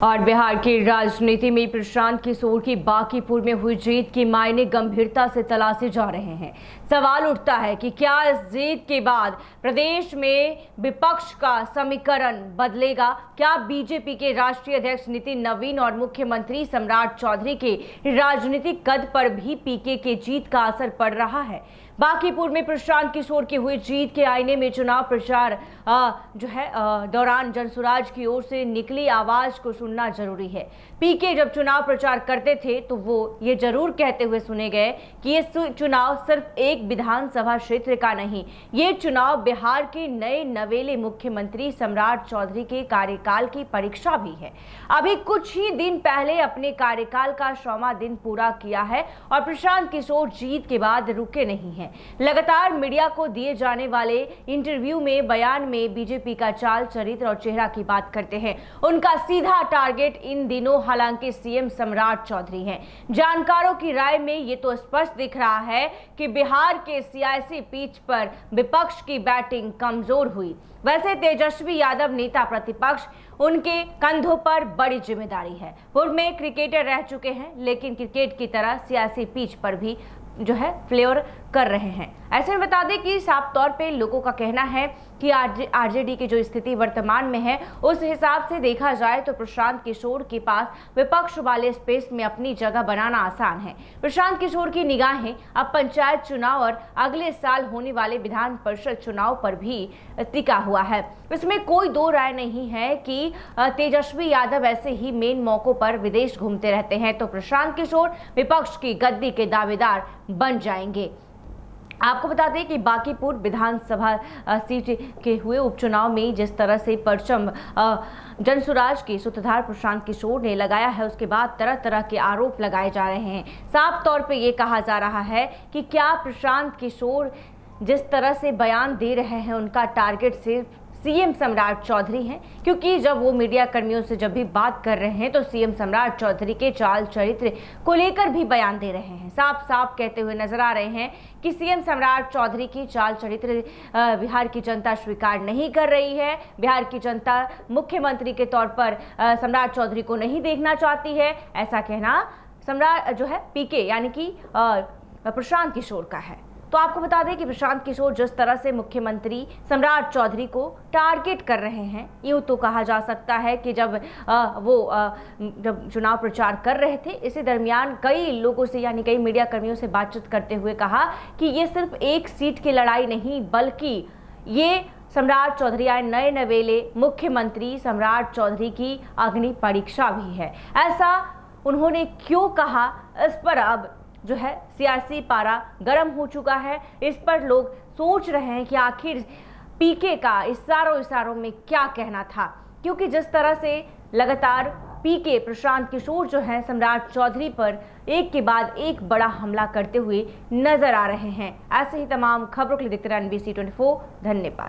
और बिहार की राजनीति में प्रशांत किशोर की बांकीपुर में हुई जीत के मायने गंभीरता से तलाशे जा रहे हैं। सवाल उठता है कि क्या इस जीत के बाद प्रदेश में विपक्ष का समीकरण बदलेगा? क्या बीजेपी के राष्ट्रीय अध्यक्ष नितिन नवीन और मुख्यमंत्री सम्राट चौधरी के राजनीतिक कद पर भी पीके के जीत का असर पड़ रहा है? बांकीपुर में प्रशांत किशोर की हुई जीत के आईने में चुनाव प्रचार दौरान जनसुराज की ओर से निकली आवाज को सुनना जरूरी है। पीके जब चुनाव प्रचार करते थे तो वो ये जरूर कहते हुए सुने गए कि ये चुनाव सिर्फ एक विधानसभा क्षेत्र का नहीं, ये चुनाव बिहार के नए नवेले मुख्यमंत्री सम्राट चौधरी के कार्यकाल की परीक्षा भी है। अभी कुछ ही दिन पहले अपने कार्यकाल का 100वां दिन पूरा किया है और प्रशांत किशोर जीत के बाद रुके नहीं हैं। लगातार मीडिया को दिए जाने वाले इंटरव्यू में, बयान में बीजेपी का चाल, चरित्र और चेहरा की बात करते हैं। उनका सीधा टारगेट इन दिनों हालांकि सीएम सम्राट चौधरी हैं। जानकारों की राय में ये तो स्पष्ट दिख रहा है कि बिहार के सियासी पिच पर विपक्ष की बैटिंग कमजोर हुई। वैसे तेजस्वी यादव नेता प्रतिपक्ष, उनके कंधों पर बड़ी जिम्मेदारी है। पूर्व में क्रिकेटर रह चुके हैं, लेकिन क्रिकेट की तरह सियासी पिच पर भी फ्लेवर कर रहे हैं। ऐसे में बता दें कि साफ तौर पे लोगों का कहना है कि आरजेडी की जो स्थिति वर्तमान में है, उस हिसाब से देखा जाए तो प्रशांत किशोर के पास विपक्ष वाले स्पेस में अपनी जगह बनाना आसान है। प्रशांत किशोर की निगाहें अब पंचायत चुनाव और अगले साल होने वाले विधान परिषद चुनाव पर भी टिका हुआ है। इसमें कोई दो राय नहीं है कि तेजस्वी यादव ऐसे ही मेन मौकों पर विदेश घूमते रहते हैं तो प्रशांत किशोर विपक्ष की गद्दी के दावेदार बन जाएंगे। आपको बता दें कि बांकीपुर विधानसभा सीट के हुए उपचुनाव में जिस तरह से परचम जनसुराज के सूत्रधार प्रशांत किशोर ने लगाया है, उसके बाद तरह तरह के आरोप लगाए जा रहे हैं। साफ तौर पे ये कहा जा रहा है कि क्या प्रशांत किशोर जिस तरह से बयान दे रहे हैं, उनका टारगेट सिर्फ सीएम सम्राट चौधरी हैं, क्योंकि जब वो मीडिया कर्मियों से जब भी बात कर रहे हैं तो सीएम सम्राट चौधरी के चाल चरित्र को लेकर भी बयान दे रहे हैं। साफ साफ कहते हुए नजर आ रहे हैं कि सीएम सम्राट चौधरी की चाल चरित्र बिहार की जनता स्वीकार नहीं कर रही है। बिहार की जनता मुख्यमंत्री के तौर पर सम्राट चौधरी को नहीं देखना चाहती है। ऐसा कहना सम्राट पीके यानी कि प्रशांत किशोर का है। तो आपको बता दें कि प्रशांत किशोर जिस तरह से मुख्यमंत्री सम्राट चौधरी को टारगेट कर रहे हैं, यूं तो कहा जा सकता है कि जब चुनाव प्रचार कर रहे थे, इसी दरमियान कई लोगों से यानी कई मीडिया कर्मियों से बातचीत करते हुए कहा कि ये सिर्फ एक सीट की लड़ाई नहीं, बल्कि ये सम्राट चौधरी आए नए नवेले मुख्यमंत्री सम्राट चौधरी की अग्नि परीक्षा भी है। ऐसा उन्होंने क्यों कहा, इस पर अब सियासी पारा गर्म हो चुका है। इस पर लोग सोच रहे हैं कि आखिर पीके का इशारों में क्या कहना था, क्योंकि जिस तरह से लगातार पीके प्रशांत किशोर सम्राट चौधरी पर एक के बाद एक बड़ा हमला करते हुए नजर आ रहे हैं। ऐसे ही तमाम खबरों के लिए देखते रहिए NBC 24। धन्यवाद।